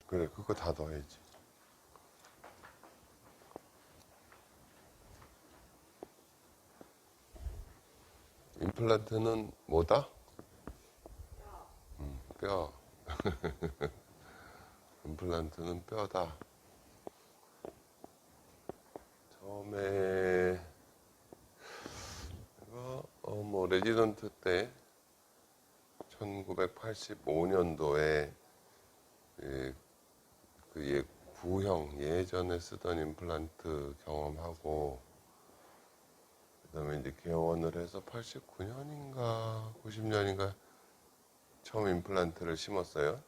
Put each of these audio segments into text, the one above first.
그래, 그거 다 넣어야지. 임플란트는 뭐다? 뼈. 임플란트는 뼈다. 처음에 이거 뭐 레지던트 때 1985년도에 그 구형 예전에 쓰던 임플란트 경험하고 그다음에 이제 개원을 해서 89년인가 90년인가 처음 임플란트를 심었어요.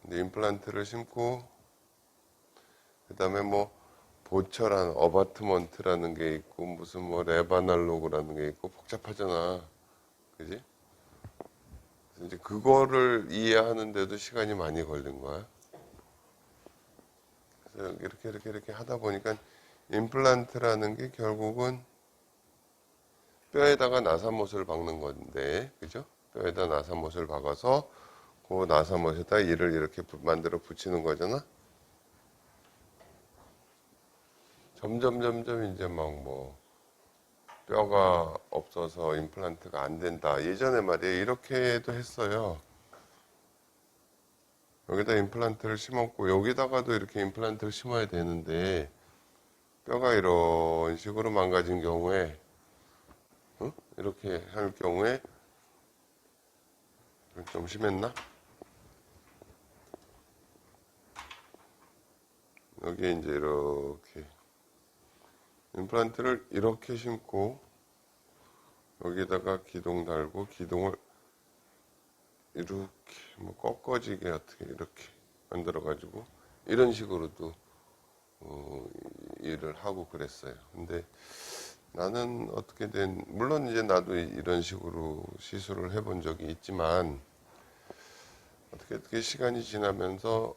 근데 임플란트를 심고 그다음에 뭐 보철한 어바트먼트라는 게 있고 무슨 뭐 레바날로그라는 게 있고 복잡하잖아. 그지? 그래서 이제 그거를 이해하는데도 시간이 많이 걸린 거야. 그래서 이렇게 하다 보니까 임플란트라는 게 결국은 뼈에다가 나사못을 박는 건데, 그죠? 뼈에다 나사못을 박아서 그 나사못에다 이를 이렇게 만들어 붙이는 거잖아. 점점 이제 막 뭐 뼈가 없어서 임플란트가 안 된다. 예전에 말이에요. 이렇게도 했어요. 여기다 임플란트를 심었고 여기다가도 이렇게 임플란트를 심어야 되는데 뼈가 이런 식으로 망가진 경우에 이렇게 할 경우에 좀 심했나? 여기에 이제 이렇게 임플란트를 이렇게 심고 여기다가 기둥 달고 기둥을 이렇게 뭐 꺾어지게 어떻게 이렇게 만들어 가지고 이런 식으로도 일을 하고 그랬어요. 근데 나는 어떻게 물론 이제 나도 이런 식으로 시술을 해본 적이 있지만 어떻게 시간이 지나면서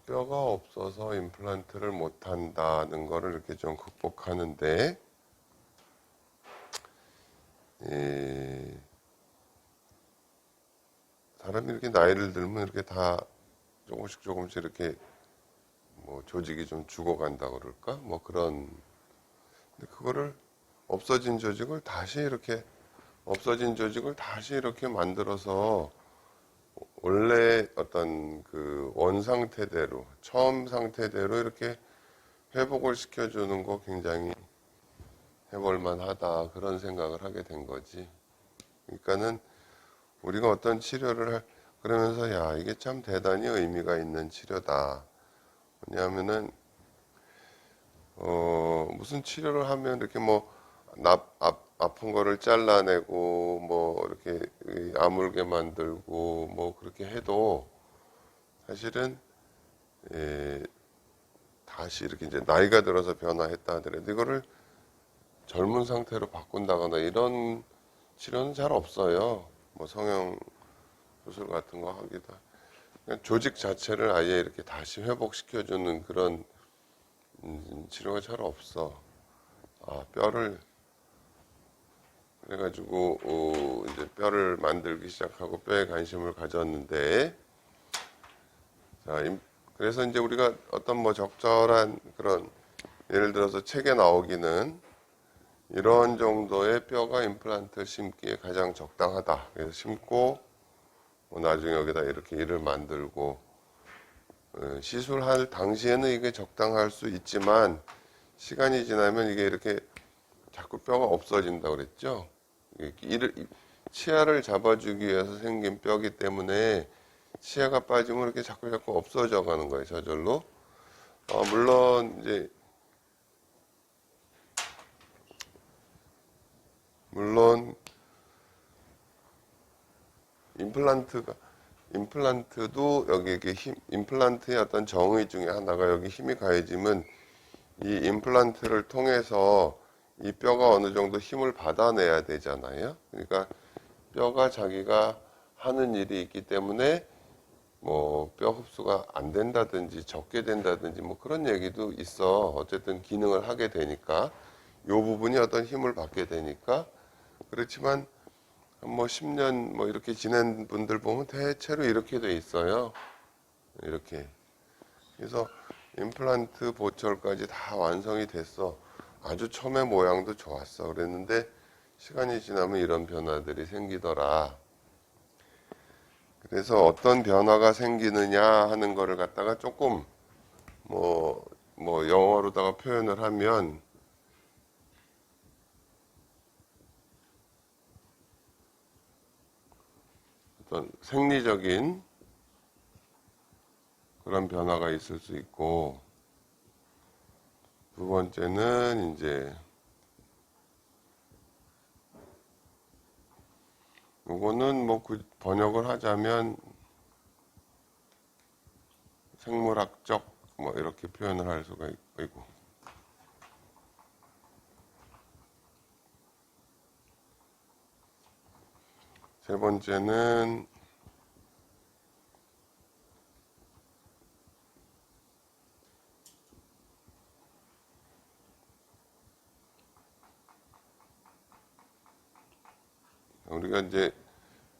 뼈가 없어서 임플란트를 못 한다는 거를 이렇게 좀 극복하는데 사람이 이렇게 나이를 들면 이렇게 다 조금씩 이렇게 뭐 조직이 좀 죽어간다 그럴까? 뭐 그런 근데 그거를 없어진 조직을 다시 이렇게 만들어서 원래 어떤 그 원 상태대로 처음 상태대로 이렇게 회복을 시켜주는 거 굉장히 해볼 만하다 그런 생각을 하게 된 거지. 그러니까는 우리가 어떤 치료를 그러면서 야 이게 참 대단히 의미가 있는 치료다. 왜냐하면은 무슨 치료를 하면 이렇게 뭐 아픈 거를 잘라내고 뭐 이렇게 아물게 만들고 뭐 그렇게 해도 사실은 다시 이렇게 이제 나이가 들어서 변화했다 하더라도 이거를 젊은 상태로 바꾼다거나 이런 치료는 잘 없어요. 뭐 성형 수술 같은 거 하기도 그냥 조직 자체를 아예 이렇게 다시 회복시켜주는 그런 치료가 잘 없어. 뼈를 그래가지고 이제 뼈를 만들기 시작하고 뼈에 관심을 가졌는데 자, 그래서 이제 우리가 어떤 뭐 적절한 그런 예를 들어서 책에 나오기는 이런 정도의 뼈가 임플란트 심기에 가장 적당하다. 그래서 심고 뭐 나중에 여기다 이렇게 이를 만들고 시술할 당시에는 이게 적당할 수 있지만 시간이 지나면 이게 이렇게 자꾸 뼈가 없어진다 그랬죠. 치아를 잡아주기 위해서 생긴 뼈기 때문에 치아가 빠지면 이렇게 자꾸 없어져 가는 거예요. 저절로. 물론 임플란트도 여기 임플란트의 어떤 정의 중에 하나가 여기 힘이 가해지면 이 임플란트를 통해서 이 뼈가 어느 정도 힘을 받아내야 되잖아요. 그러니까 뼈가 자기가 하는 일이 있기 때문에 뭐 뼈 흡수가 안 된다든지 적게 된다든지 뭐 그런 얘기도 있어. 어쨌든 기능을 하게 되니까 요 부분이 어떤 힘을 받게 되니까 그렇지만 뭐 10년 뭐 이렇게 지낸 분들 보면 대체로 이렇게 돼 있어요. 이렇게. 그래서 임플란트 보철까지 다 완성이 됐어. 아주 처음에 모양도 좋았어. 그랬는데 시간이 지나면 이런 변화들이 생기더라. 그래서 어떤 변화가 생기느냐 하는 거를 갖다가 조금 뭐 영어로다가 표현을 하면 어떤 생리적인 그런 변화가 있을 수 있고, 두 번째는 이제 요거는 뭐 번역을 하자면 생물학적 뭐 이렇게 표현을 할 수가 있고, 세 번째는 우리가 이제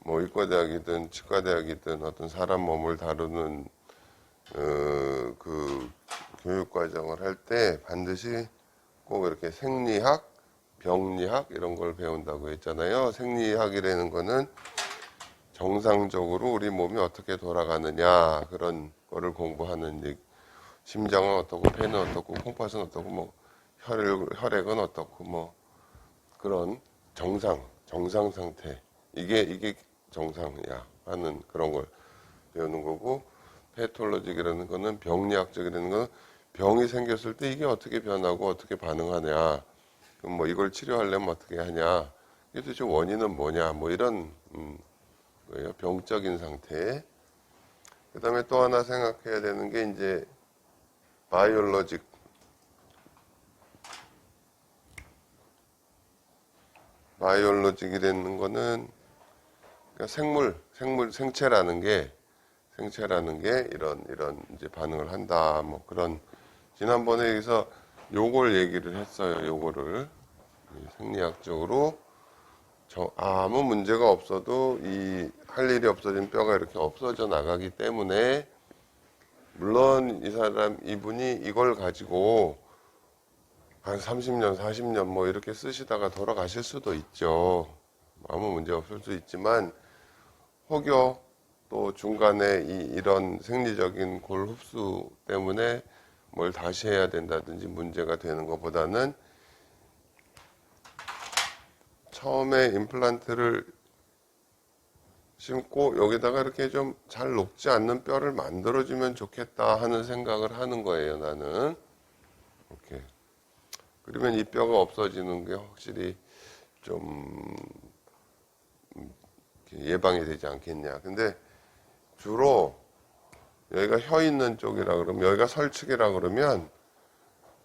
뭐 의과대학이든 치과대학이든 어떤 사람 몸을 다루는 그 교육과정을 할 때 반드시 꼭 이렇게 생리학, 병리학 이런 걸 배운다고 했잖아요. 생리학이라는 거는 정상적으로 우리 몸이 어떻게 돌아가느냐 그런 거를 공부하는 얘기. 심장은 어떻고 폐는 어떻고 콩팥은 어떻고 뭐 혈액은 어떻고 뭐 그런 정상 상태 이게 정상이야 하는 그런 걸 배우는 거고, 패톨로직이라는 거는 병리학적이라는 거는 병이 생겼을 때 이게 어떻게 변하고 어떻게 반응하냐, 그럼 뭐 이걸 치료하려면 어떻게 하냐, 이게 도대체 원인은 뭐냐, 뭐 이런 거예요. 병적인 상태. 그 다음에 또 하나 생각해야 되는 게 이제 바이올로직. 바이올로직이라는 거는 그러니까 생체라는 게 이런 이제 반응을 한다. 뭐 그런, 지난번에 여기서 요걸 얘기를 했어요. 요거를 생리학적으로 아무 문제가 없어도 이 할 일이 없어진 뼈가 이렇게 없어져 나가기 때문에, 물론 이분이 이걸 가지고 한 30년, 40년 뭐 이렇게 쓰시다가 돌아가실 수도 있죠. 아무 문제 없을 수 있지만, 혹여 또 중간에 이런 생리적인 골 흡수 때문에 뭘 다시 해야 된다든지 문제가 되는 것보다는 처음에 임플란트를 심고 여기다가 이렇게 좀 잘 녹지 않는 뼈를 만들어주면 좋겠다 하는 생각을 하는 거예요, 나는. 이렇게. 그러면 이 뼈가 없어지는 게 확실히 좀 예방이 되지 않겠냐. 근데 주로 여기가 혀 있는 쪽이라 그러면, 여기가 설측이라 그러면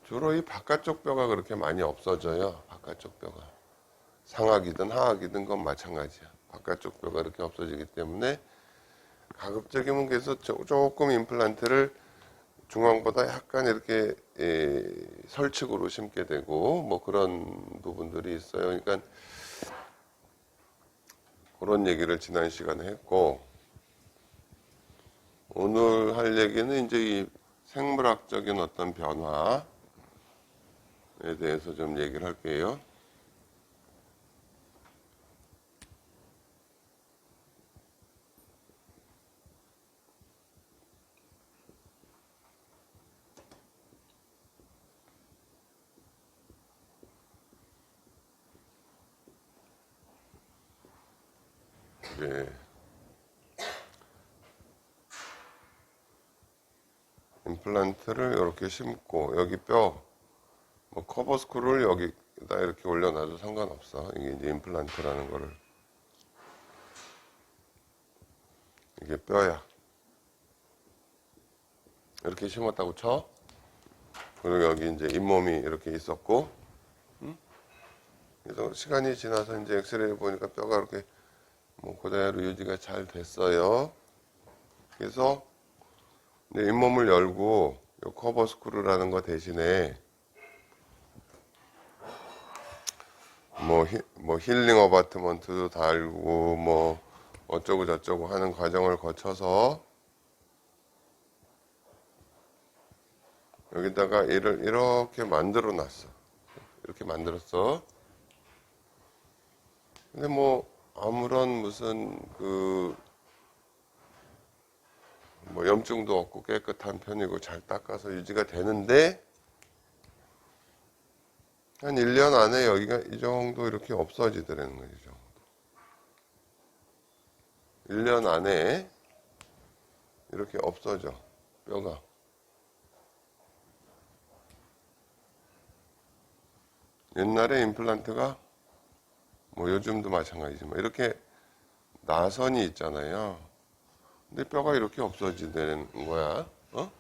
주로 이 바깥쪽 뼈가 그렇게 많이 없어져요. 바깥쪽 뼈가. 상악이든 하악이든 건 마찬가지야. 바깥쪽 뼈가 이렇게 없어지기 때문에 가급적이면 그래서 조금 임플란트를 중앙보다 약간 이렇게 설측으로 심게 되고 뭐 그런 부분들이 있어요. 그러니까 그런 얘기를 지난 시간에 했고, 오늘 할 얘기는 이제 이 생물학적인 어떤 변화에 대해서 좀 얘기를 할게요. 예. 임플란트를 이렇게 심고 여기 뼈, 뭐 커버 스크루를 여기다 이렇게 올려놔도 상관없어. 이게 이제 임플란트라는 거를, 이게 뼈야. 이렇게 심었다고 쳐. 그리고 여기 이제 잇몸이 이렇게 있었고, 그래서 시간이 지나서 이제 엑스레이를 보니까 뼈가 이렇게 뭐 그대로 유지가 잘 됐어요. 그래서 이제 잇몸을 열고 요 커버 스크루라는 거 대신에 뭐 힐링 어바트먼트도 달고 뭐 어쩌고 저쩌고 하는 과정을 거쳐서 여기다가 이를 이렇게 만들어 놨어. 이렇게 만들었어. 근데 뭐 아무런 무슨 뭐 염증도 없고 깨끗한 편이고 잘 닦아서 유지가 되는데 한 1년 안에 여기가 이 정도 이렇게 없어지더라는 거죠. 이 정도. 1년 안에 이렇게 없어져. 뼈가. 옛날에 임플란트가 뭐 요즘도 마찬가지지만 이렇게 나선이 있잖아요. 근데 뼈가 이렇게 없어지는 거야. 어?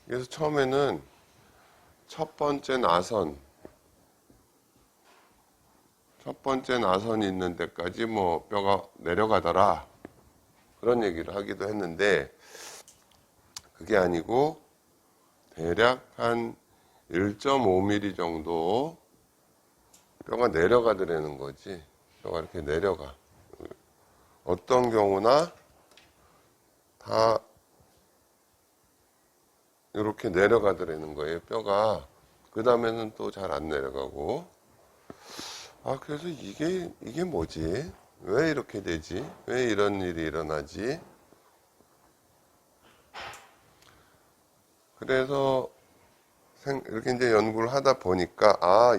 그래서 처음에는 첫 번째 나선이 있는 데까지 뭐 뼈가 내려가더라. 그런 얘기를 하기도 했는데 그게 아니고 대략 한 1.5mm 정도 뼈가 내려가더라는 거지. 뼈가 이렇게 내려가. 어떤 경우나 다 이렇게 내려가더라는 거예요. 뼈가. 그 다음에는 또 잘 안 내려가고. 아, 그래서 이게 뭐지? 왜 이렇게 되지? 왜 이런 일이 일어나지? 그래서 이렇게 이제 연구를 하다 보니까, 아,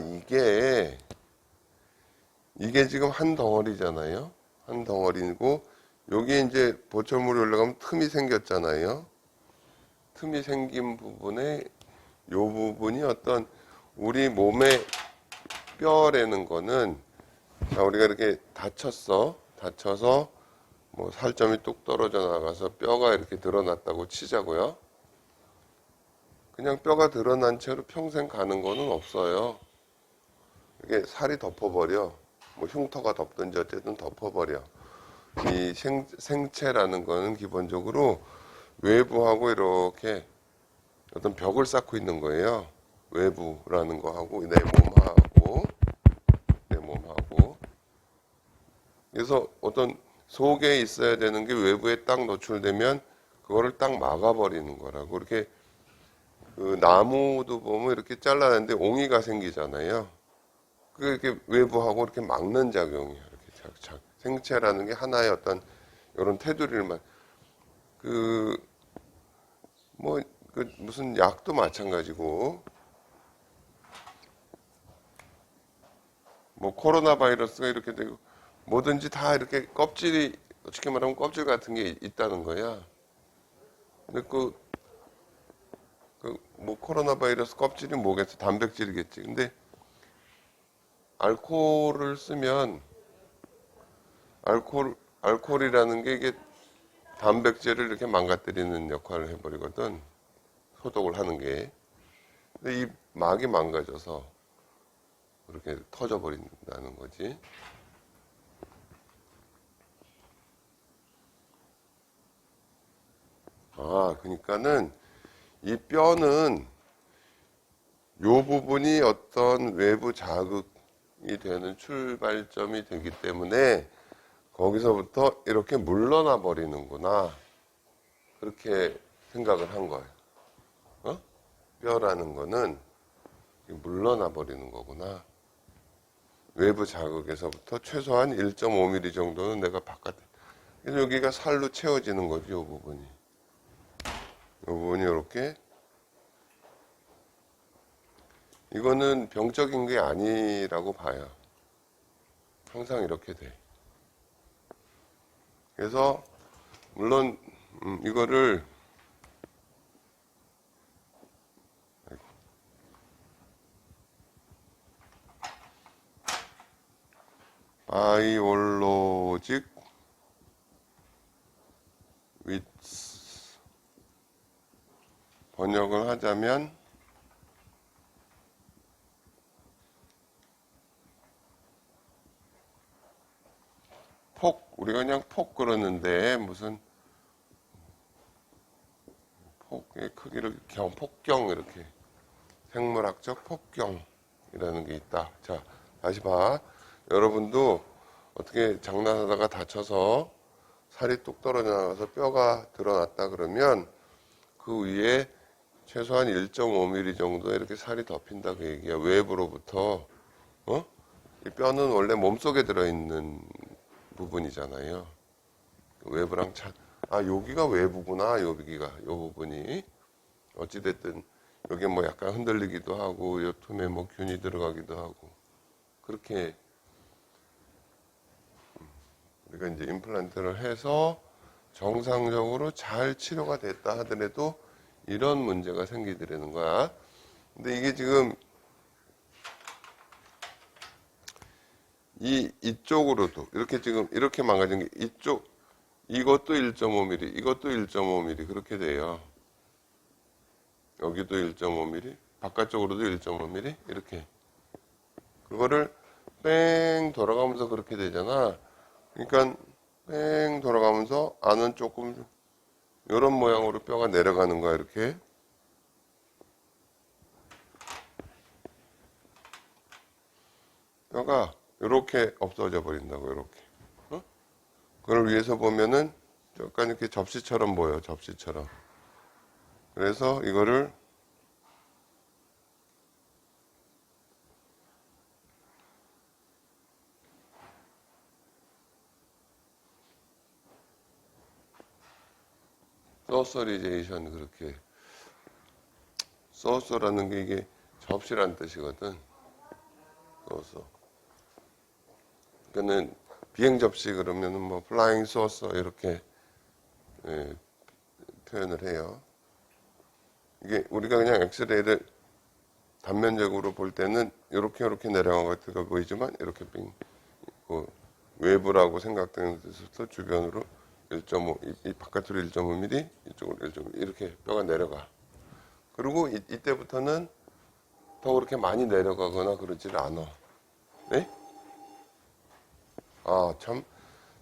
이게 지금 한 덩어리잖아요. 한 덩어리고, 여기 이제 보철물이 올라가면 틈이 생겼잖아요. 틈이 생긴 부분에 요 부분이 어떤 우리 몸의 뼈라는 거는 자, 우리가 이렇게 다쳐서 뭐 살점이 뚝 떨어져 나가서 뼈가 이렇게 드러났다고 치자고요. 그냥 뼈가 드러난 채로 평생 가는 거는 없어요. 이게 살이 덮어버려. 뭐 흉터가 덮든지 어쨌든 덮어버려. 이 생체라는 거는 기본적으로 외부하고 이렇게 어떤 벽을 쌓고 있는 거예요. 외부라는 거하고 내 몸하고. 그래서 어떤 속에 있어야 되는 게 외부에 딱 노출되면 그거를 딱 막아버리는 거라고. 이렇게 그 나무도 보면 이렇게 잘라냈는데 옹이가 생기잖아요. 그게 이렇게 외부하고 이렇게 막는 작용이에요. 이렇게 생체라는 게 하나의 어떤 이런 테두리를 그 뭐 그 무슨 약도 마찬가지고 뭐 코로나 바이러스가 이렇게 되고 뭐든지 다 이렇게 껍질이 어떻게 말하면 껍질 같은 게 있다는 거야. 근데 뭐 코로나 바이러스 껍질이 뭐겠어? 단백질이겠지. 근데 알코올을 쓰면 알코올이라는 게 이게 단백질을 이렇게 망가뜨리는 역할을 해버리거든. 소독을 하는 게. 근데 이 막이 망가져서 그렇게 터져버린다는 거지. 아, 그러니까는 이 뼈는 요 부분이 어떤 외부 자극이 되는 출발점이 되기 때문에 거기서부터 이렇게 물러나 버리는구나. 그렇게 생각을 한 거예요. 어? 뼈라는 거는 물러나 버리는 거구나. 외부 자극에서부터 최소한 1.5mm 정도는 내가 바깥에. 그래서 여기가 살로 채워지는 거죠, 이 부분이. 이 부분이 이렇게. 이거는 병적인 게 아니라고 봐요. 항상 이렇게 돼. 그래서 물론 이거를 바이올로직 위츠 번역을 하자면 우리가 그냥 폭 그러는데 무슨 폭의 크기를 폭경 이렇게 생물학적 폭경이라는 게 있다. 자, 다시 봐. 여러분도 어떻게 장난하다가 다쳐서 살이 뚝 떨어져 나가서 뼈가 드러났다 그러면 그 위에 최소한 1.5mm 정도 이렇게 살이 덮인다 그 얘기야. 외부로부터. 어? 이 뼈는 원래 몸속에 들어있는 부분이잖아요. 외부랑 여기가 외부구나. 여기가 요 부분이 어찌됐든 여기 뭐 약간 흔들리기도 하고 요 틈에 뭐 균이 들어가기도 하고 그렇게 우리가 이제 임플란트를 해서 정상적으로 잘 치료가 됐다 하더라도 이런 문제가 생기더라는 거야. 근데 이게 지금 이쪽으로도 이렇게 지금 이렇게 망가진 게 이것도 1.5mm, 이것도 1.5mm 그렇게 돼요. 여기도 1.5mm, 바깥쪽으로도 1.5mm 이렇게. 그거를 뺑 돌아가면서 그렇게 되잖아. 그러니까 뺑 돌아가면서 안은 조금 이런 모양으로 뼈가 내려가는 거야 이렇게. 뼈가 이렇게 없어져 버린다고 이렇게. 어? 그걸 위에서 보면은 약간 이렇게 접시처럼 보여 접시처럼. 그래서 이거를 소서리제이션 그렇게 소서라는 게 이게 접시란 뜻이거든. 소서. 그러니까는 비행 접시 그러면은 뭐 플라잉 소서 이렇게 표현을 해요. 이게 우리가 그냥 엑스레이를 단면적으로 볼 때는 이렇게 내려간 것 같아 보이지만 이렇게 그 외부라고 생각되는 데서부터 주변으로 1.5, 이 바깥으로 1.5mm, 이쪽으로 1.5mm 이렇게 뼈가 내려가. 그리고 이때부터는 더 그렇게 많이 내려가거나 그러질 않아. 네? 아, 참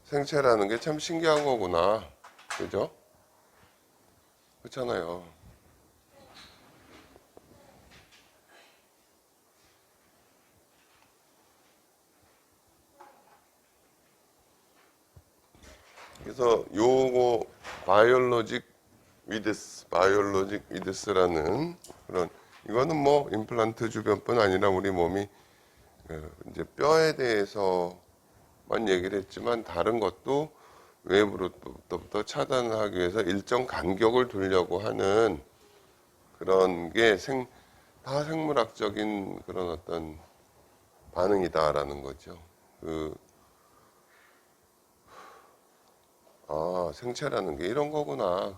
생체라는 게 참 신기한 거구나. 그죠? 그렇잖아요. 그래서 요거 바이올로직 위드스라는 그런 이거는 뭐 임플란트 주변뿐 아니라 우리 몸이 이제 뼈에 대해서만 얘기를 했지만 다른 것도 외부로부터 차단하기 위해서 일정 간격을 두려고 하는 그런 게 다 생물학적인 그런 어떤 반응이다라는 거죠. 생체라는 게 이런 거구나.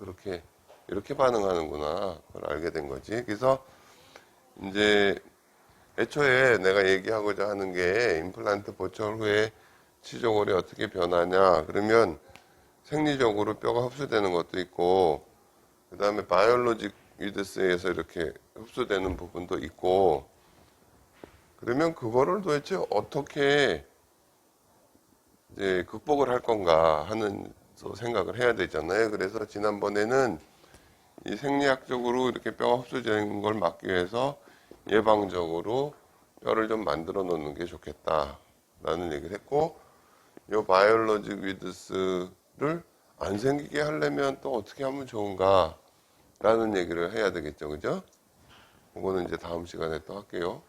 이렇게 반응하는구나. 그걸 알게 된 거지. 그래서 이제 애초에 내가 얘기하고자 하는 게 임플란트 보철 후에 치조골이 어떻게 변하냐. 그러면 생리적으로 뼈가 흡수되는 것도 있고, 그 다음에 바이올로직 위드스에서 이렇게 흡수되는 부분도 있고, 그러면 그거를 도대체 어떻게 이제 극복을 할 건가 하는 생각을 해야 되잖아요. 그래서 지난번에는 이 생리학적으로 이렇게 뼈가 흡수되는 걸 막기 위해서 예방적으로 뼈를 좀 만들어 놓는 게 좋겠다라는 얘기를 했고, 이 바이올로직 위드스를 안 생기게 하려면 또 어떻게 하면 좋은가 라는 얘기를 해야 되겠죠. 그죠? 그거는 이제 다음 시간에 또 할게요.